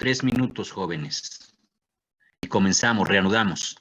3 minutos, jóvenes. Y comenzamos, reanudamos.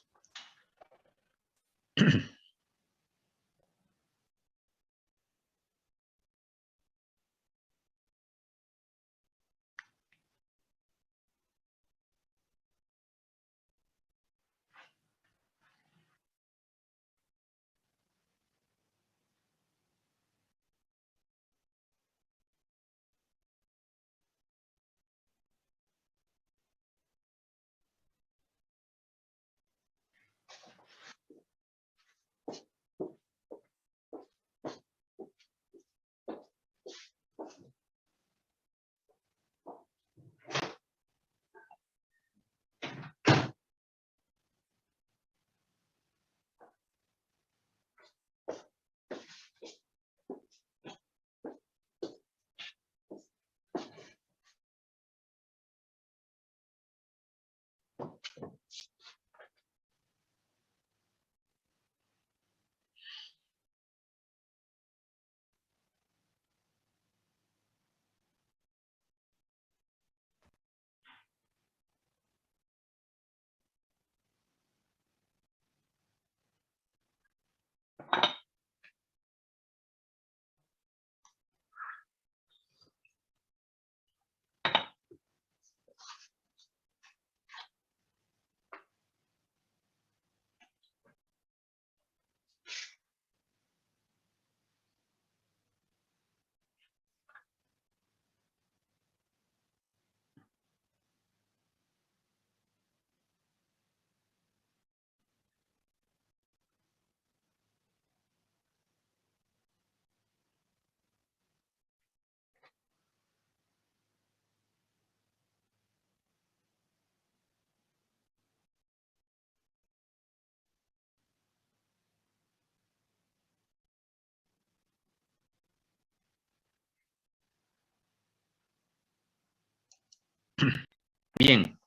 Bien,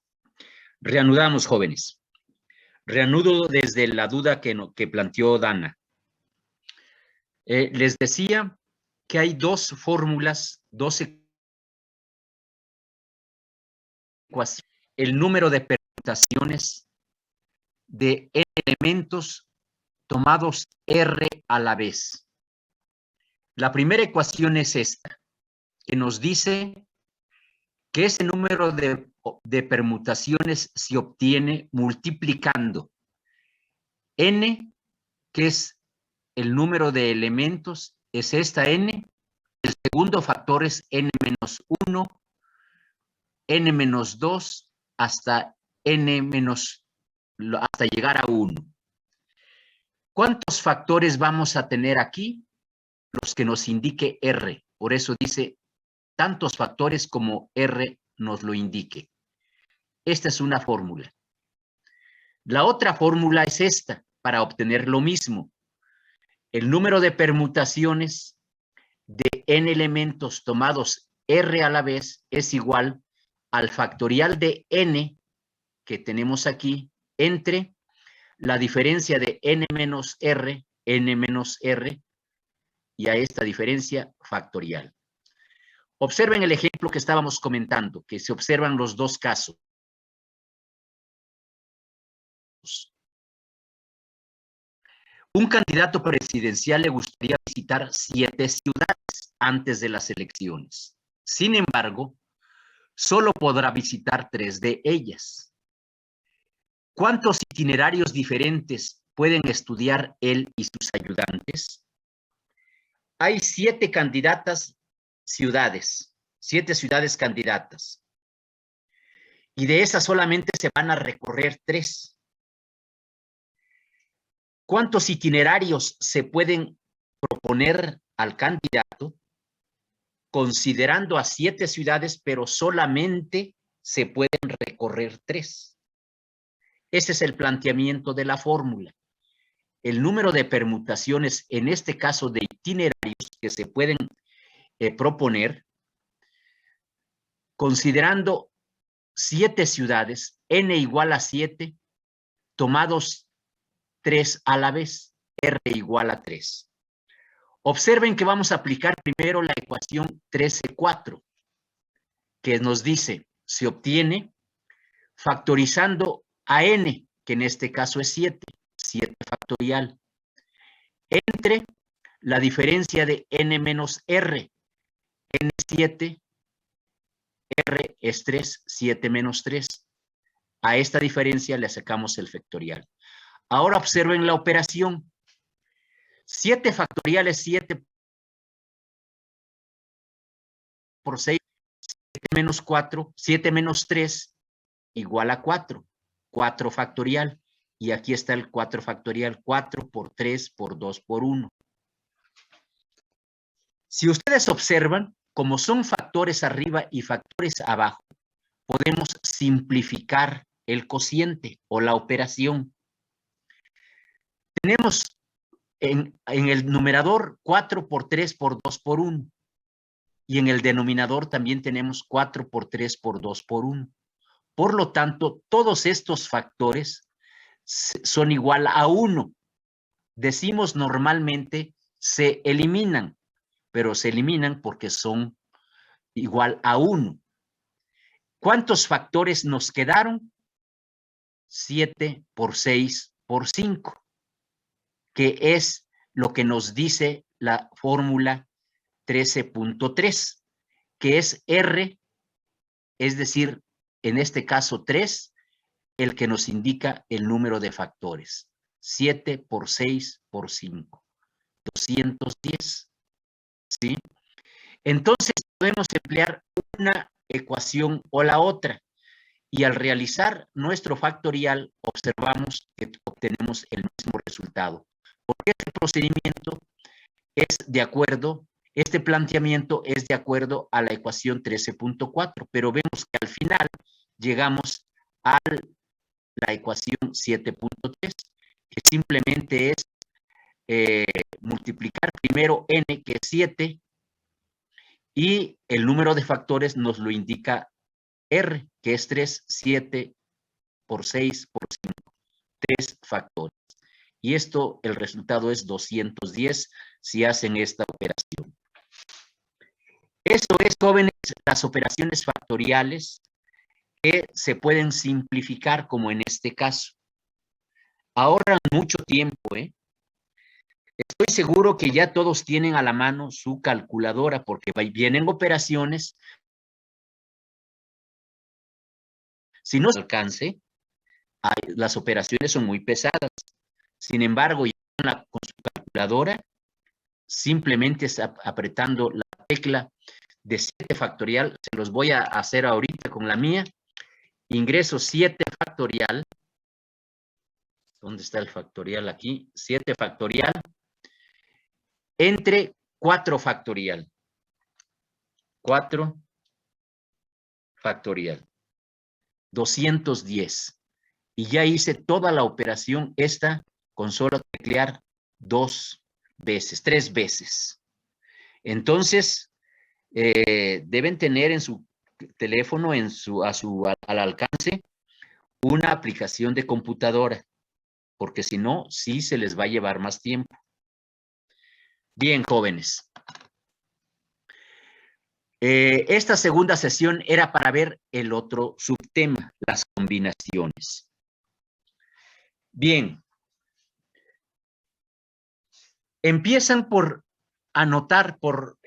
reanudamos, jóvenes. Reanudo desde la duda que planteó Dana. Les decía que hay dos fórmulas, dos ecuaciones. El número de permutaciones de elementos tomados R a la vez. La primera ecuación es esta, que nos dice que ese número de permutaciones se obtiene multiplicando n, que es el número de elementos, es esta n. El segundo factor es n-1, n-2, hasta hasta llegar a 1. ¿Cuántos factores vamos a tener aquí? Los que nos indique R. Por eso dice tantos factores como R nos lo indique. Esta es una fórmula. La otra fórmula es esta, para obtener lo mismo. El número de permutaciones de n elementos tomados R a la vez es igual al factorial de n que tenemos aquí entre la diferencia de n menos r, y a esta diferencia factorial. Observen el ejemplo que estábamos comentando, que se observan los dos casos. Un candidato presidencial le gustaría visitar 7 ciudades antes de las elecciones. Sin embargo, solo podrá visitar 3 de ellas. ¿Cuántos itinerarios diferentes pueden estudiar él y sus ayudantes? Hay 7 candidatas ciudades, 7 ciudades candidatas. Y de esas solamente se van a recorrer 3. ¿Cuántos itinerarios se pueden proponer al candidato considerando a 7 ciudades, pero solamente se pueden recorrer 3? Ese es el planteamiento de la fórmula. El número de permutaciones, en este caso de itinerarios que se pueden proponer, considerando 7 ciudades, n igual a 7, tomados 3 a la vez, R igual a 3. Observen que vamos a aplicar primero la ecuación 13,4, que nos dice, se obtiene factorizando a n, que en este caso es 7, 7 factorial, entre la diferencia de n menos r, n7, r es 3, 7 menos 3. A esta diferencia le sacamos el factorial. Ahora observen la operación. 7 factorial es 7 por 6, 7 menos 4, 7 menos 3 igual a 4. 4 factorial. Y aquí está el 4 factorial. 4 por 3 por 2 por 1. Si ustedes observan, como son factores arriba y factores abajo, podemos simplificar el cociente o la operación. Tenemos en el numerador 4 por 3 por 2 por 1. Y en el denominador también tenemos 4 por 3 por 2 por 1. Por lo tanto, todos estos factores son igual a 1. Decimos normalmente se eliminan, pero se eliminan porque son igual a 1. ¿Cuántos factores nos quedaron? 7 por 6 por 5, que es lo que nos dice la fórmula 13.3, que es R, es decir, en este caso 3, el que nos indica el número de factores. 7 por 6 por 5, 210, ¿sí? Entonces podemos emplear una ecuación o la otra, y al realizar nuestro factorial observamos que obtenemos el mismo resultado. Porque este procedimiento es de acuerdo, este planteamiento es de acuerdo a la ecuación 13.4, pero vemos que al final llegamos a la ecuación 7.3, que simplemente es multiplicar primero n, que es 7, y el número de factores nos lo indica R, que es 3, 7 por 6 por 5, 3 factores. Y esto, el resultado es 210 si hacen esta operación. Esto es, jóvenes, las operaciones factoriales que se pueden simplificar como en este caso. Ahorran mucho tiempo, ¿eh? Estoy seguro que ya todos tienen a la mano su calculadora porque vienen operaciones. Si no se alcance, las operaciones son muy pesadas. Sin embargo, ya con su calculadora, simplemente apretando la tecla de 7 factorial, se los voy a hacer ahorita con la mía. Ingreso 7 factorial. ¿Dónde está el factorial aquí? 7 factorial entre 4 factorial. 4 factorial. 210. Y ya hice toda la operación esta con solo teclear 2 veces, 3 veces. Entonces, deben tener en su teléfono, al alcance, una aplicación de computadora, porque si no, sí se les va a llevar más tiempo. Bien, jóvenes. Esta segunda sesión era para ver el otro subtema, las combinaciones. Bien. Empiezan por anotar, por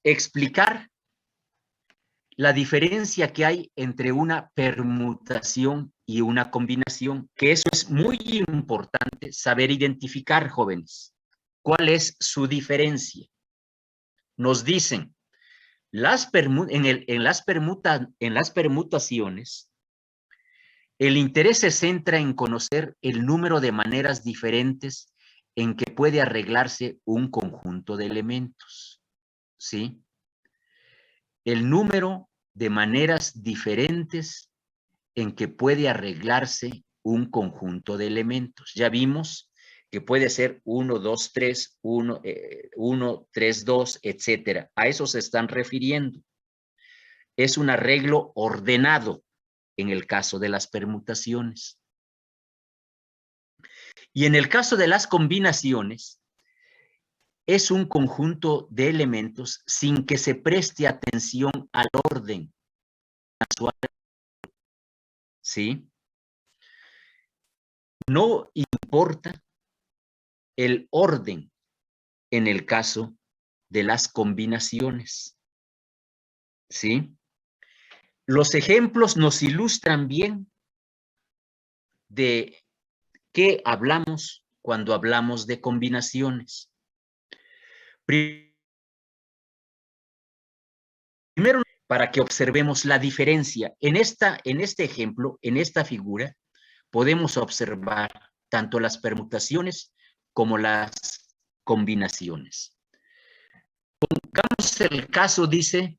explicar la diferencia que hay entre una permutación y una combinación, que eso es muy importante saber identificar, jóvenes. ¿Cuál es su diferencia? Nos dicen, en las permutaciones, el interés se centra en conocer el número de maneras diferentes en que puede arreglarse un conjunto de elementos, ¿sí? El número de maneras diferentes en que puede arreglarse un conjunto de elementos. Ya vimos que puede ser 1, 2, 3, 1, 3, 2, etcétera. A eso se están refiriendo. Es un arreglo ordenado en el caso de las permutaciones. Y en el caso de las combinaciones, es un conjunto de elementos sin que se preste atención al orden ¿sí? No importa el orden en el caso de las combinaciones, ¿sí? Los ejemplos nos ilustran bien de qué hablamos cuando hablamos de combinaciones. Primero, para que observemos la diferencia. En este ejemplo, en esta figura, podemos observar tanto las permutaciones como las combinaciones. Pongamos el caso, dice,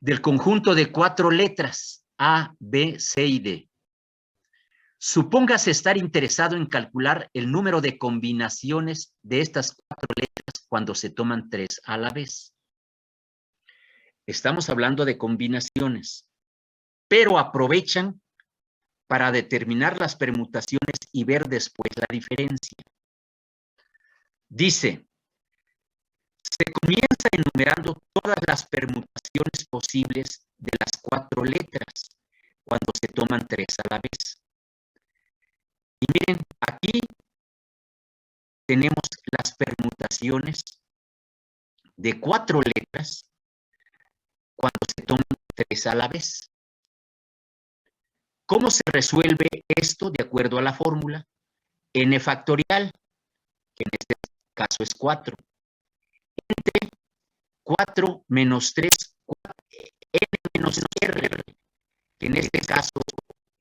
del conjunto de 4 letras, A, B, C y D. Supóngase estar interesado en calcular el número de combinaciones de estas 4 letras cuando se toman 3 a la vez. Estamos hablando de combinaciones, pero aprovechan para determinar las permutaciones y ver después la diferencia. Dice, se comienza enumerando todas las permutaciones posibles de las 4 letras cuando se toman 3 a la vez. Y miren, aquí tenemos las permutaciones de 4 letras cuando se toman 3 a la vez. ¿Cómo se resuelve esto de acuerdo a la fórmula? N factorial, que en este caso es 4, entre 4 menos 3, n menos r, que en este caso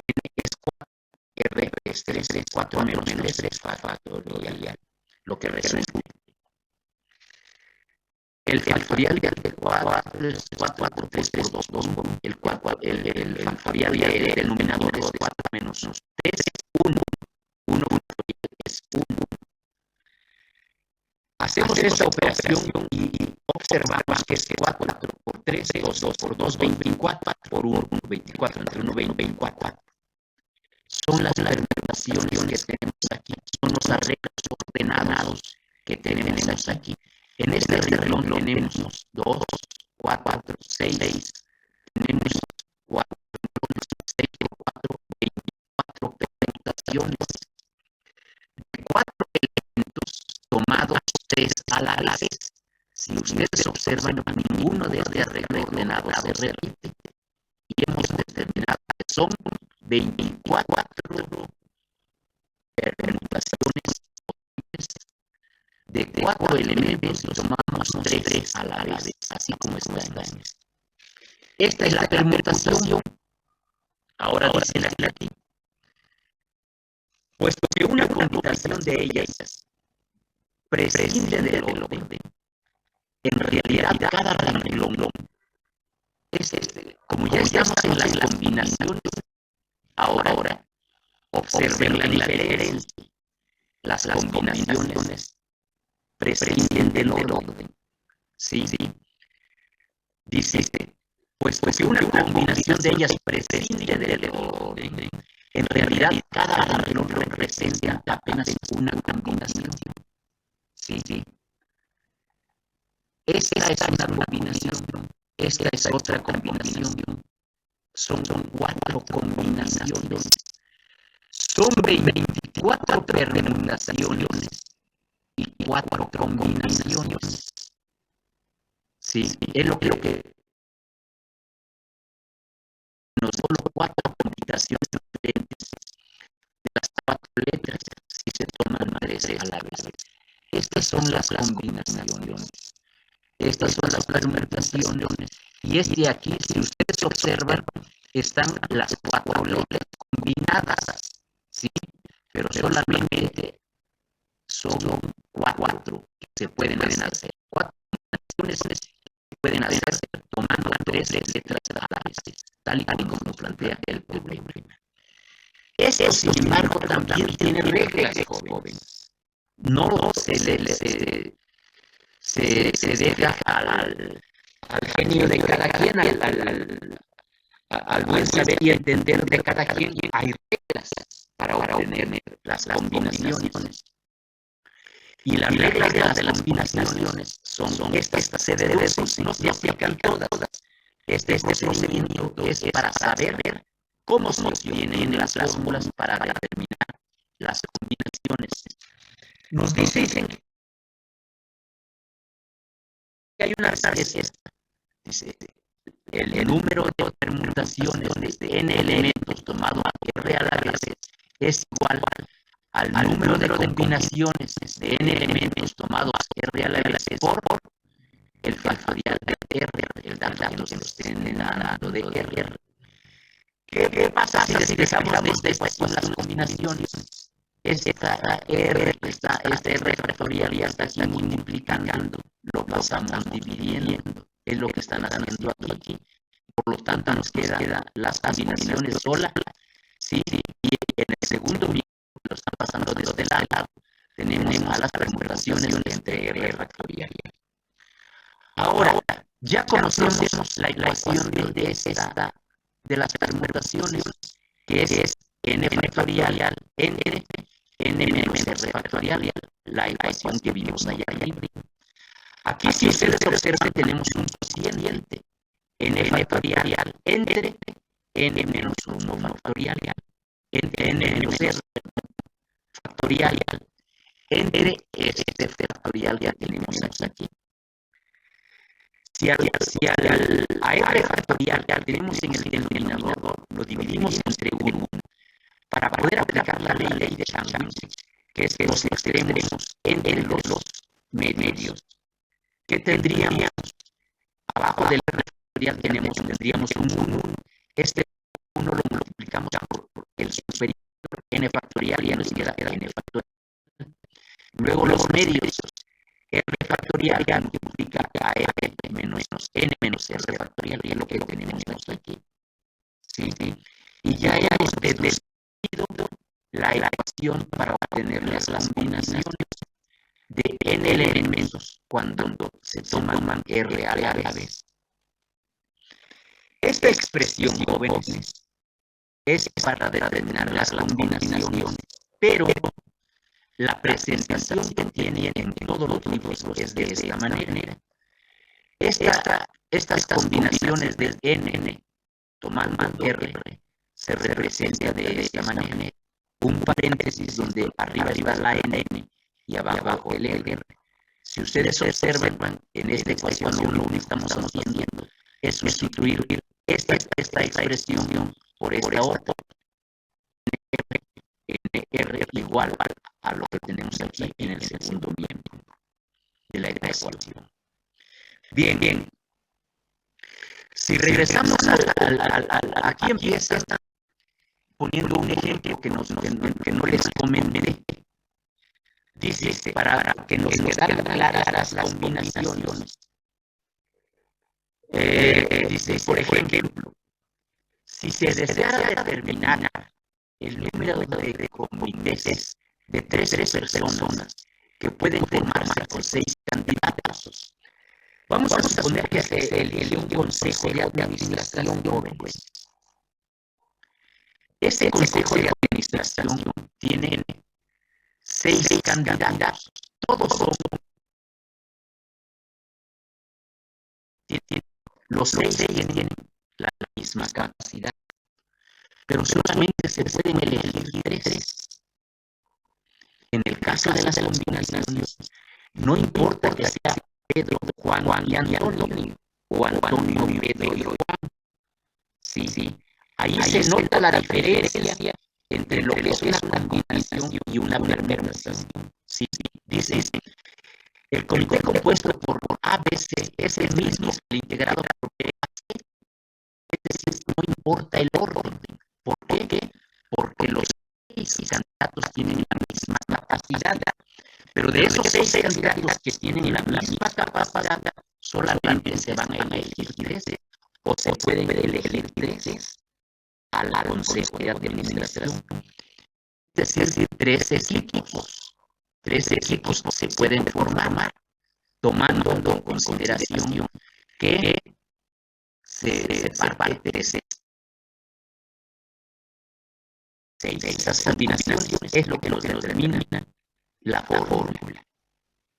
n es 4, r es 3, 4 menos 3 factorial, lo que resuelve. El factorial de 4 es 4 por 3 por 2 por 1. El factorial del denominador es 4 menos 3 es 1. 1 es 1. Hacemos esta operación y observamos que es 4 por 3, 2 por 2, 24 por 1, 24 entre 1, 24. Son las permutaciones que tenemos aquí, son los arreglos ordenados que tenemos aquí. En este renglón tenemos 2, 4, 6, tenemos 4, 6, 4, 24 permutaciones de 4 elementos tomados 3 a la vez. Si ustedes observan, ninguno de este arreglo ordenado se repite. Y hemos determinado que son 24 permutaciones de 4 elementos y tomamos 3 a la vez, así como está en este. Esta es la permutación. Ahora dicen aquí, puesto que una combinación de ellas prescinde del orden, en realidad cada renglón es como ya estamos en las combinaciones, ahora observen la diferencia. Las combinaciones prescinden del orden. Sí. Dice, puesto que una combinación de ellas prescinde del orden, en realidad cada renglón representa apenas una combinación. Sí. Esta es una combinación. Esta es otra combinación. Son 4 combinaciones. Son 24 permutaciones y 4 combinaciones. Sí, es lo que nos solo 4 combinaciones diferentes de las 4 letras si se toman 3 a la vez. Estas son las combinaciones. Estas son las permutaciones. Y aquí, si ustedes observan, están las 4 letras combinadas, ¿sí? Pero solamente son 4 que se pueden hacer. 4 combinaciones se pueden hacer tomando 3 letras a la vez, tal y como nos plantea el problema. Esto, sin embargo, también tiene reglas, jóvenes. No se deja al genio de cada quien, al buen saber y entender de cada quien. Hay reglas para obtener las combinaciones. Y las reglas de las combinaciones son estas, se deducen, no se aplican todas, Este procedimiento es para saber cómo se obtienen las fórmulas para determinar las combinaciones. Nos dicen que hay una receta. Dice, el número de permutaciones de n elementos tomado a r a la vez es igual al número de combinaciones de n elementos tomados r a la vez por el factorial de r, el dato que nos estén dando de r. ¿Qué pasa si dejamos de ecuación las combinaciones? Esta r, este r factorial ya está aquí multiplicando, lo pasamos dividiendo, es lo que están haciendo aquí. Por lo tanto, nos queda las combinaciones solas, ¿sí? Y en el segundo nivel, lo están pasando de este lado, tenemos a las permutaciones entre r factorial. Ahora, ya conocemos la ecuación de las permutaciones, que es n factorial entre n menos r factorial, la ecuación que vimos allá arriba. Aquí, si ustedes observan, tenemos un cociente n factorial entre n menos 1 factorial, entre n menos r factorial, entre este factorial que tenemos aquí. Si a r factorial que tenemos en el denominador lo dividimos entre 1 para poder aplicar la ley de Chang, que es que los extremos entre los medios, que tendríamos abajo del r factorial tendríamos un 1. Este 1 lo multiplicamos por el superior n factorial y nos queda n factorial. Luego los medios, r factorial ya multiplica a r menos n menos r factorial, y es lo que tenemos aquí. ¿Sí? Y ya hemos deducido la ecuación para obtener las combinaciones de n elementos cuando se toman r a la vez. Esta expresión, jóvenes, es para determinar las combinaciones, pero la presentación que tienen en todos los libros es de esta manera. Estas combinaciones de n tomando r se representa de esta manera. Un paréntesis donde arriba la n y abajo el r. Si ustedes observan, en esta ecuación lo único que estamos haciendo es sustituir esta expresión por esta otra. R igual a lo que tenemos aquí en el segundo miembro de la ecuación. Bien. Si regresamos aquí empieza poniendo un ejemplo que no les comenté. Dice, para que nos quedaran claras las combinaciones. Dice, por ejemplo, si se deseara determinar el número de comités de 3 personas que pueden formarse por 6 candidatos, vamos a suponer que se elige un consejo de administración joven. Ese consejo de administración tiene 6 candidatos. Todos son los 6 tienen la misma capacidad, pero solamente se pueden elegir 3. En el caso de las combinaciones, no importa que sea Pedro, Juan y Antonio, o Antonio, Pedro y Juan. Sí. Ahí se nota la diferencia entre lo que es una combinación y una permutación. Sí. Dice, el comité compuesto por ABC es el mismo que el integrado por BAC. Es decir, no importa el orden. ¿Por qué? Porque los 6 candidatos tienen la misma capacidad. Pero de esos 6 candidatos que tienen la misma capacidad, solamente se van a elegir 3, o se pueden elegir 3 al consejo de administración. Es decir, 3 equipos. 3 equipos se pueden formar, tomando en consideración que se separa 3. Esas combinaciones es lo que nos determina la fórmula.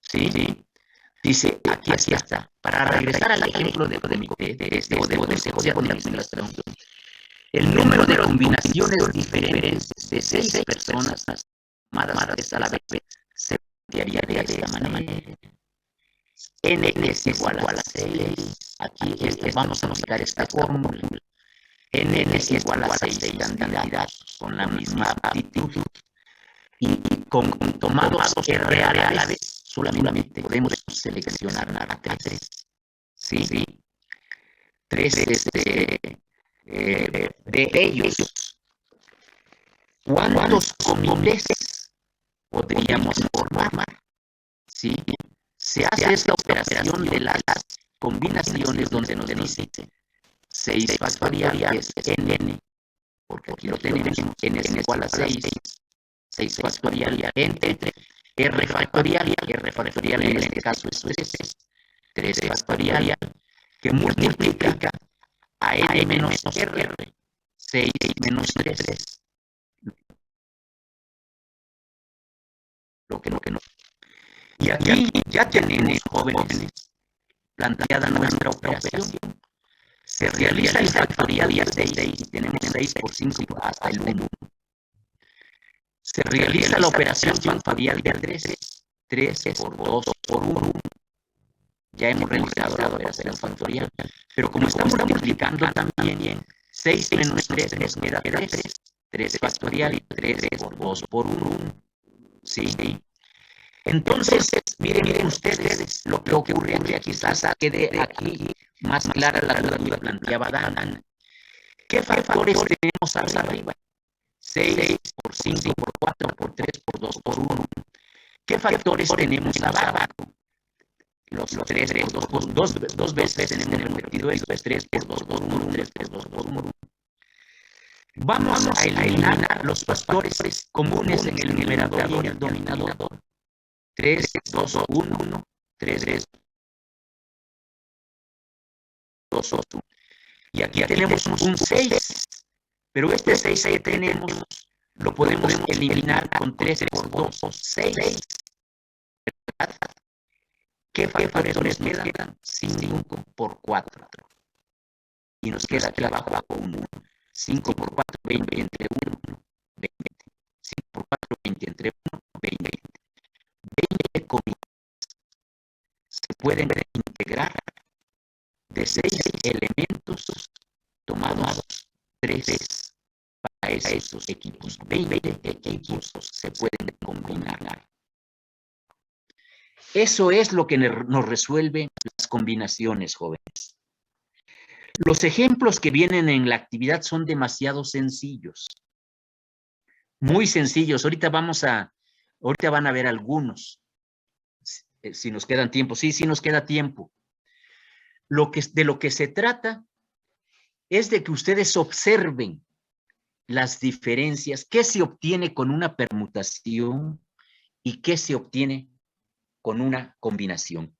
¿Sí? Dice, aquí está. Para regresar al ejemplo de comité, de consejo de administración, el número de combinaciones diferentes de 6 personas llamadas a la vez se plantearía de esta manera. N es igual a 6. Aquí vamos a aplicar esta fórmula. N es igual a 6 candidatos con la misma aptitud. Y tomados R a la vez, solamente podemos seleccionar a 3. ¿Sí? 3 de ellos. ¿Cuántos comités podríamos formar? ¿Sí? Se hace esta operación de las combinaciones donde nos dice 6 factoriales n, porque aquí lo tenemos, n es igual a 6, 6 factorial entre r factorial en este caso eso es 3 factorial, que multiplica a n menos r, 6 menos 3, lo que no. Y aquí ya tenemos, jóvenes, planteada nuestra operación. Se realiza el factorial de 6 y tenemos 6 por 5 hasta el 1. Se realiza la operación factorial de 3 por 2 por 1. Ya hemos realizado la operación factorial. Pero como estamos multiplicando también, 6 menos 3 nos queda 3. 3 factorial y 3 por 2 por 1. ¿Sí? Entonces, miren ustedes lo que ocurre aquí. Quizás quede aquí más clara la duda que planteaba Dan. ¿Qué factores tenemos arriba? 6 por 5 por 4 por 3 por 2 por 1. ¿Qué factores tenemos abajo? Los 3 por 2 veces tenemos repetido esto, es 3 por 2 por 1, 3 por 2 por 1. Vamos a eliminar los factores comunes en el numerador y en el denominador. 3, 2, 1, 3, 2, 1. Y aquí tenemos un 6. Pero este 6 que tenemos lo podemos eliminar con 3 por 2, 6. ¿Qué factores me quedan? 5 por 4. Y nos queda aquí abajo 1. 5 por 4, 20 entre 1, 20. 5 por 4, 20 entre 1, 20. 20 comidas se pueden integrar de 6 elementos tomados 3 para esos equipos. 20 equipos se pueden combinar. Eso es lo que nos resuelve las combinaciones, jóvenes. Los ejemplos que vienen en la actividad son demasiado sencillos. Muy sencillos. Ahorita van a ver algunos. Si nos quedan tiempo. Sí nos queda tiempo. De lo que se trata es de que ustedes observen las diferencias, qué se obtiene con una permutación y qué se obtiene con una combinación.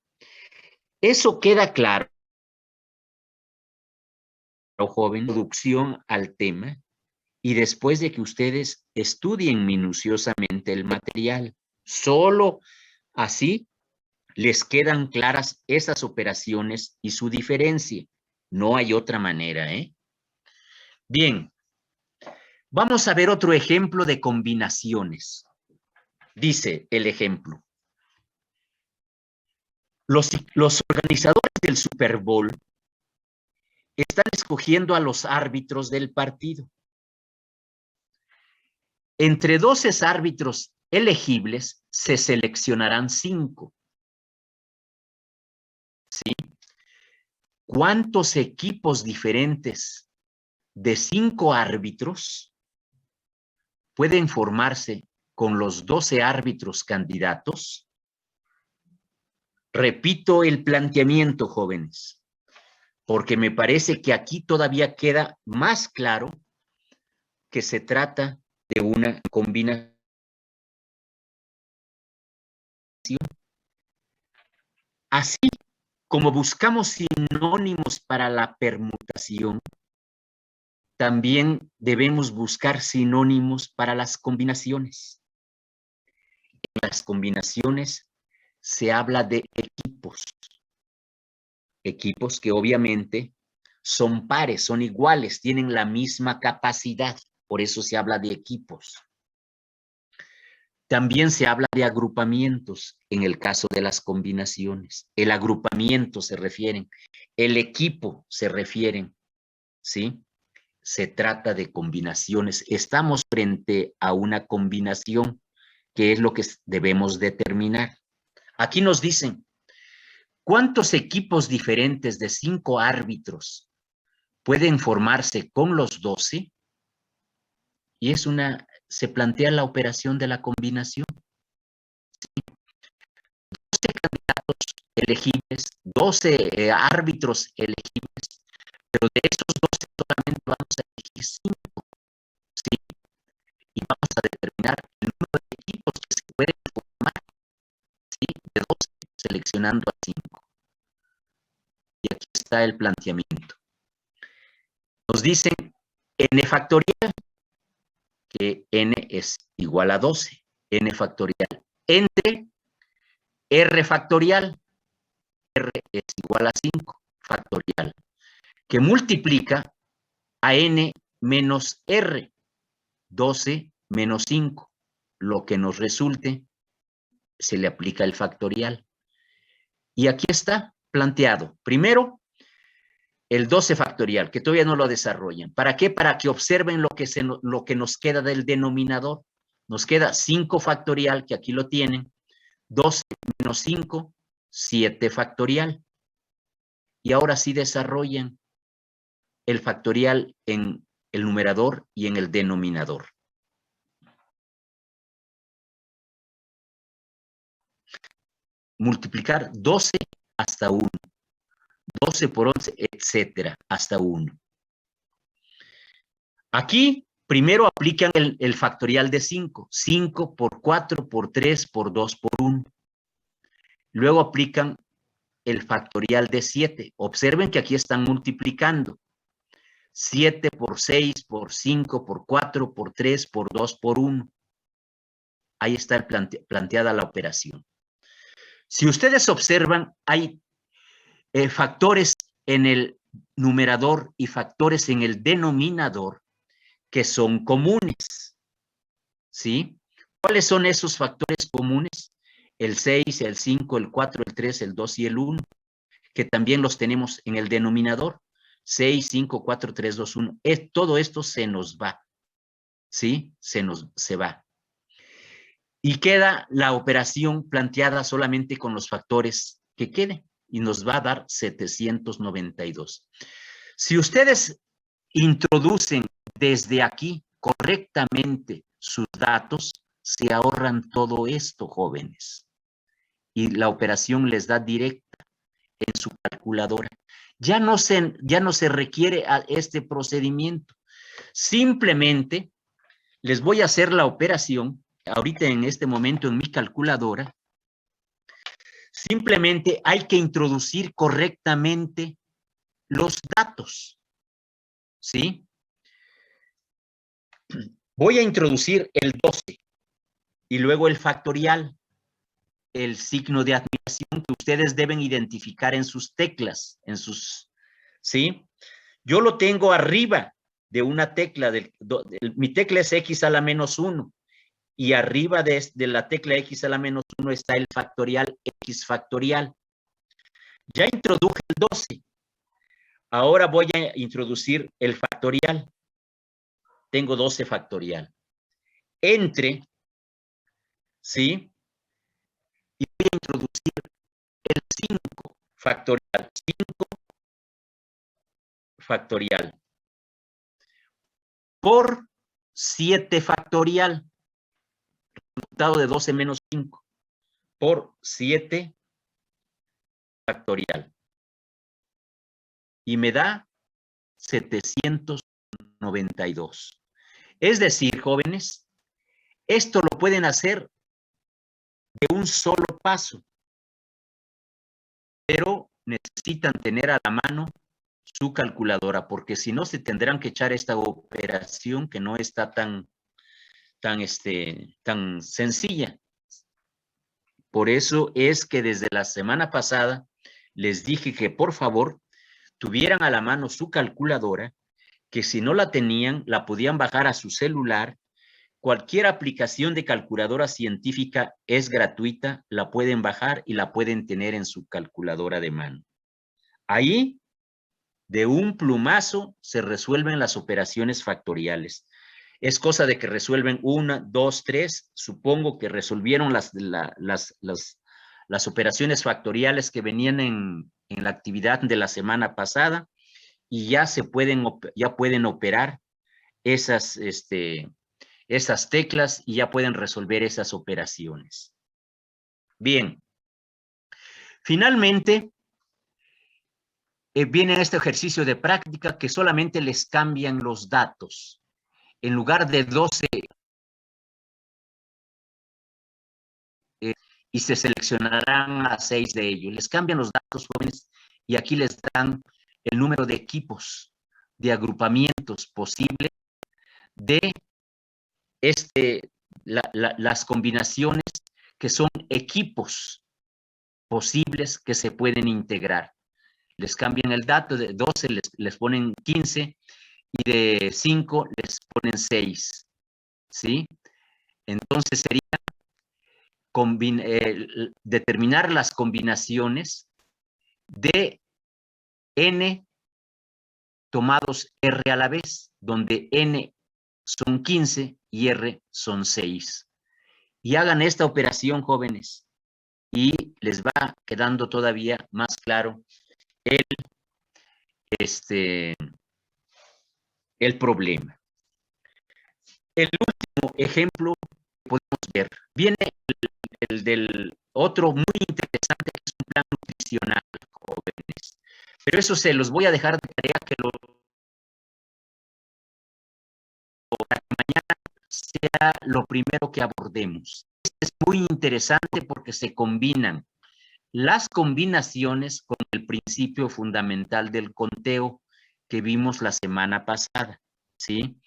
Eso queda claro, joven, introducción al tema, y después de que ustedes estudien minuciosamente el material. Solo así les quedan claras esas operaciones y su diferencia. No hay otra manera, ¿eh? Bien, vamos a ver otro ejemplo de combinaciones. Dice el ejemplo. Los organizadores del Super Bowl están escogiendo a los árbitros del partido. Entre 12 árbitros elegibles se seleccionarán 5. ¿Sí? ¿Cuántos equipos diferentes de 5 árbitros pueden formarse con los 12 árbitros candidatos? Repito el planteamiento, jóvenes, porque me parece que aquí todavía queda más claro que se trata de una combinación. Así como buscamos sinónimos para la permutación, también debemos buscar sinónimos para las combinaciones. En las combinaciones se habla de equipos. Equipos que obviamente son pares, son iguales, tienen la misma capacidad. Por eso se habla de equipos. También se habla de agrupamientos en el caso de las combinaciones. El agrupamiento se refieren, el equipo se refieren, ¿sí? Se trata de combinaciones. Estamos frente a una combinación que es lo que debemos determinar. Aquí nos dicen, ¿cuántos equipos diferentes de 5 árbitros pueden formarse con los 12? Y se plantea la operación de la combinación. 12 candidatos elegibles, 12 árbitros elegibles, pero de esos 12 solamente vamos a elegir 5, ¿sí? Y vamos a determinar el número de equipos que se pueden formar, ¿sí? De 12, seleccionando a 5. Y aquí está el planteamiento. Nos dicen n factorial, que n es igual a 12, n factorial, entre r factorial, r es igual a 5 factorial, que multiplica a n menos r, 12 menos 5, lo que nos resulte, se le aplica el factorial. Y aquí está planteado. Primero, el 12 factorial, que todavía no lo desarrollan. ¿Para qué? Para que observen lo que nos queda del denominador. Nos queda 5 factorial, que aquí lo tienen, 12 menos 5, 7 factorial. Y ahora sí desarrollan el factorial en el numerador y en el denominador. Multiplicar 12 hasta 1, 12 por 11, etcétera, hasta 1. Aquí primero aplican el factorial de 5, 5 por 4 por 3 por 2 por 1. Luego aplican el factorial de 7. Observen que aquí están multiplicando. 7 por 6 por 5 por 4 por 3 por 2 por 1. Ahí está planteada la operación. Si ustedes observan, hay factores en el numerador y factores en el denominador que son comunes, ¿sí? ¿Cuáles son esos factores comunes? El 6, el 5, el 4, el 3, el 2 y el 1, que también los tenemos en el denominador. 6, 5, 4, 3, 2, 1. Todo esto se nos va, ¿sí? Se va. Y queda la operación planteada solamente con los factores que queden y nos va a dar 792. Si ustedes introducen desde aquí correctamente sus datos, se ahorran todo esto, jóvenes. Y la operación les da directa en su calculadora. Ya no se requiere a este procedimiento. Simplemente les voy a hacer la operación ahorita en este momento en mi calculadora. Simplemente hay que introducir correctamente los datos, ¿sí? Voy a introducir el 12 y luego el factorial, el signo de admiración que ustedes deben identificar en sus teclas, ¿sí? Yo lo tengo arriba de una tecla, mi tecla es X a la menos 1, y arriba de la tecla X a la menos 1 está el factorial X factorial. Ya introduje el 12. Ahora voy a introducir el factorial. Tengo 12 factorial. Entre, ¿sí? Y voy a introducir el 5 factorial. 5 factorial. Por 7 factorial. Resultado de 12 menos 5. Por 7 factorial. Y me da 792. Es decir, jóvenes, esto lo pueden hacer de un solo paso, pero necesitan tener a la mano su calculadora, porque si no se tendrán que echar esta operación que no está tan sencilla. Por eso es que desde la semana pasada les dije que por favor tuvieran a la mano su calculadora, que si no la tenían, la podían bajar a su celular. Cualquier aplicación de calculadora científica es gratuita, la pueden bajar y la pueden tener en su calculadora de mano. Ahí, de un plumazo, se resuelven las operaciones factoriales. Es cosa de que resuelven 1, 2, 3. Supongo que resolvieron las operaciones factoriales que venían en la actividad de la semana pasada y ya pueden operar esas teclas y ya pueden resolver esas operaciones. Bien. Finalmente, viene este ejercicio de práctica que solamente les cambian los datos. En lugar de 12 y se seleccionarán a 6 de ellos. Les cambian los datos, jóvenes, y aquí les dan el número de equipos, de agrupamientos posibles de las combinaciones que son equipos posibles que se pueden integrar. Les cambian el dato, de 12 les ponen 15 y de 5 les ponen 6, ¿sí? Entonces sería determinar las combinaciones de n tomados r a la vez, donde n son 15 y r son 6. Y hagan esta operación, jóvenes, y les va quedando todavía más claro el problema. El último ejemplo que podemos ver, viene el del otro muy interesante, que es un plan nutricional, jóvenes. Pero eso se los voy a dejar de tarea que para que mañana sea lo primero que abordemos. Este es muy interesante porque se combinan las combinaciones con el principio fundamental del conteo que vimos la semana pasada, ¿sí?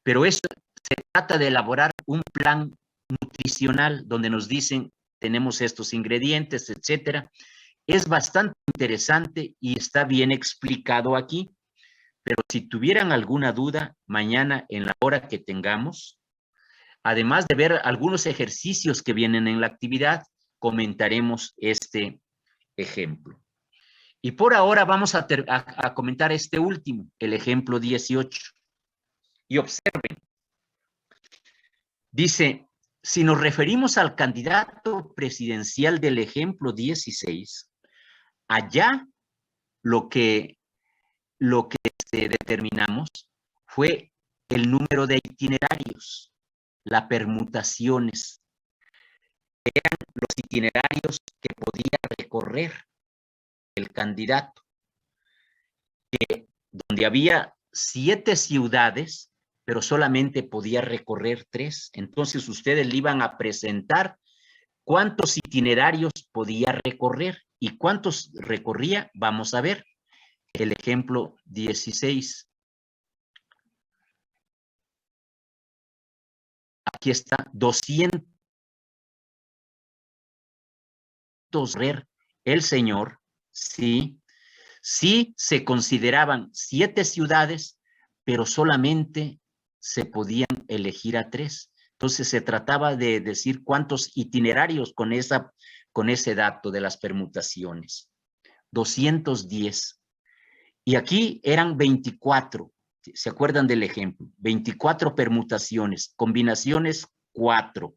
Pero eso se trata de elaborar un plan nutricional donde nos dicen tenemos estos ingredientes, etcétera. Es bastante interesante y está bien explicado aquí, pero si tuvieran alguna duda, mañana en la hora que tengamos, además de ver algunos ejercicios que vienen en la actividad, comentaremos este ejemplo. Y por ahora vamos a comentar este último, el ejemplo 18. Y observen, dice, si nos referimos al candidato presidencial del ejemplo 16, allá lo que determinamos fue el número de itinerarios, las permutaciones, eran los itinerarios que podía recorrer el candidato, donde había 7 ciudades, pero solamente podía recorrer 3. Entonces ustedes le iban a presentar cuántos itinerarios podía recorrer y cuántos recorría. Vamos a ver el ejemplo 16. Aquí está, 200 ver el señor, sí, sí se consideraban 7 ciudades, pero solamente se podían elegir a 3. Entonces se trataba de decir cuántos itinerarios con ese dato de las permutaciones. 210. Y aquí eran 24. ¿Se acuerdan del ejemplo? 24 permutaciones, combinaciones 4.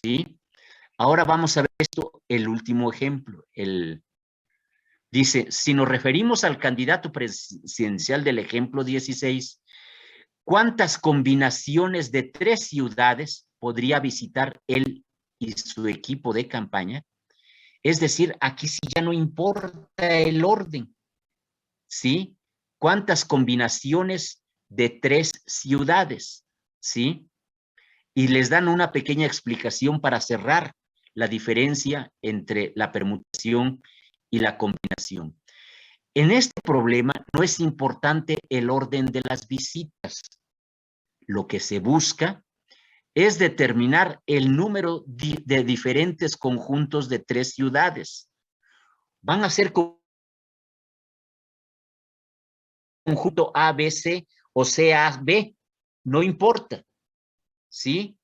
¿Sí? Ahora vamos a ver esto, el último ejemplo. Dice, si nos referimos al candidato presidencial del ejemplo 16, ¿cuántas combinaciones de 3 ciudades podría visitar él y su equipo de campaña? Es decir, aquí sí ya no importa el orden, ¿sí? ¿Cuántas combinaciones de 3 ciudades? ¿Sí? Y les dan una pequeña explicación para cerrar la diferencia entre la permutación y la combinación. En este problema no es importante el orden de las visitas. Lo que se busca es determinar el número de diferentes conjuntos de 3 ciudades. Van a ser conjunto A, B, C o C, A, B, no importa, ¿sí?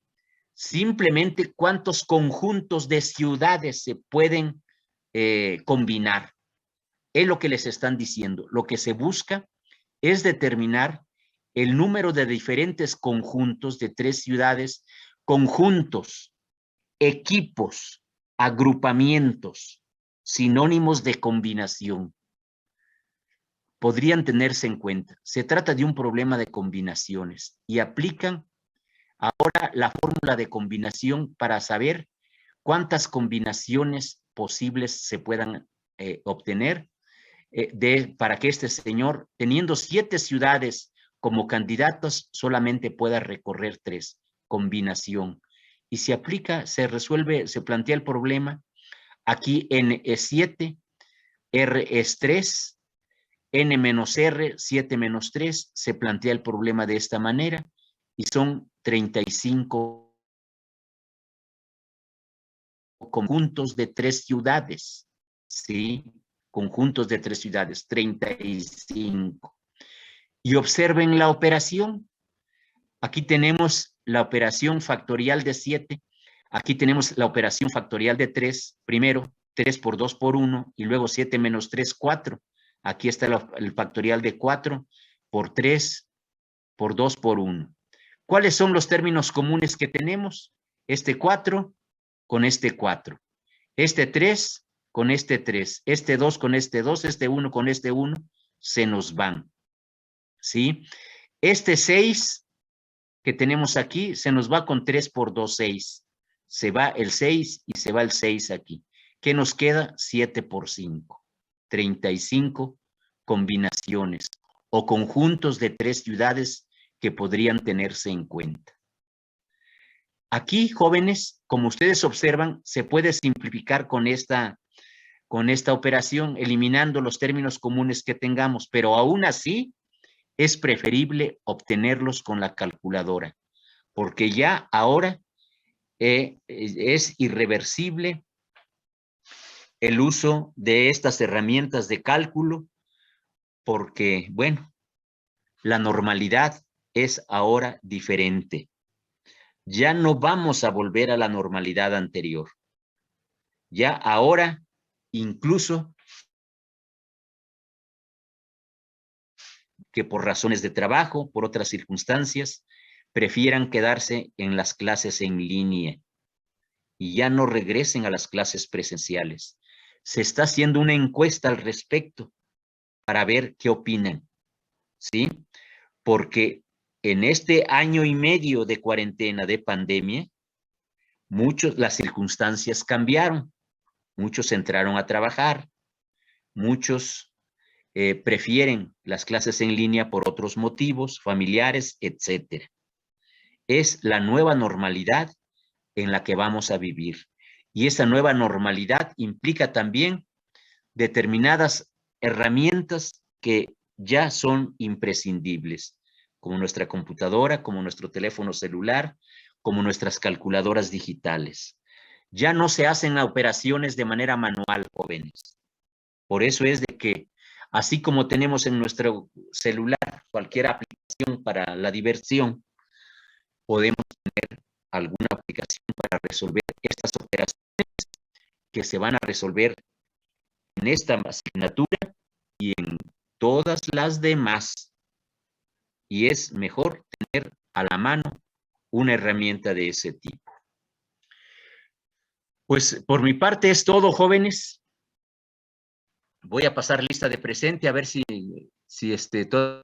Simplemente cuántos conjuntos de ciudades se pueden combinar. Es lo que les están diciendo. Lo que se busca es determinar el número de diferentes conjuntos de 3 ciudades, conjuntos, equipos, agrupamientos, sinónimos de combinación. Podrían tenerse en cuenta. Se trata de un problema de combinaciones y aplican ahora la fórmula de combinación para saber cuántas combinaciones posibles se puedan obtener para que este señor, teniendo 7 ciudades como candidatos, solamente pueda recorrer 3, combinación. Y se aplica, se resuelve, se plantea el problema. Aquí N es 7, R es 3, N menos R, 7 menos 3, se plantea el problema de esta manera y son 35 conjuntos de 3 ciudades, ¿sí? Conjuntos de 3 ciudades, 35. Y observen la operación. Aquí tenemos la operación factorial de 7. Aquí tenemos la operación factorial de 3. Primero, 3 por 2 por 1. Y luego 7 menos 3, 4. Aquí está el factorial de 4 por 3 por 2 por 1. ¿Cuáles son los términos comunes que tenemos? Este 4 con este 4. Este 3 con este 3. Este 2 con este 2. Este 1 con este 1. Se nos van. ¿Sí? Este 6 que tenemos aquí se nos va con 3 por 2, 6. Se va el 6 y se va el 6 aquí. ¿Qué nos queda? 7 por 5. 35 combinaciones o conjuntos de 3 ciudades que podrían tenerse en cuenta. Aquí, jóvenes, como ustedes observan, se puede simplificar con esta operación, eliminando los términos comunes que tengamos, pero aún así es preferible obtenerlos con la calculadora, porque ya ahora es irreversible el uso de estas herramientas de cálculo, porque, bueno, la normalidad es ahora diferente. Ya no vamos a volver a la normalidad anterior. Ya ahora, incluso que por razones de trabajo, por otras circunstancias, prefieran quedarse en las clases en línea y ya no regresen a las clases presenciales. Se está haciendo una encuesta al respecto para ver qué opinan, ¿sí? Porque en este año y medio de cuarentena, de pandemia, las circunstancias cambiaron. Muchos entraron a trabajar, muchos prefieren las clases en línea por otros motivos, familiares, etcétera. Es la nueva normalidad en la que vamos a vivir. Y esa nueva normalidad implica también determinadas herramientas que ya son imprescindibles, como nuestra computadora, como nuestro teléfono celular, como nuestras calculadoras digitales. Ya no se hacen operaciones de manera manual, jóvenes. Por eso es de que, así como tenemos en nuestro celular cualquier aplicación para la diversión, podemos tener alguna aplicación para resolver estas operaciones que se van a resolver en esta asignatura y en todas las demás. Y es mejor tener a la mano una herramienta de ese tipo. Pues por mi parte es todo, jóvenes. Voy a pasar lista de presente a ver si todo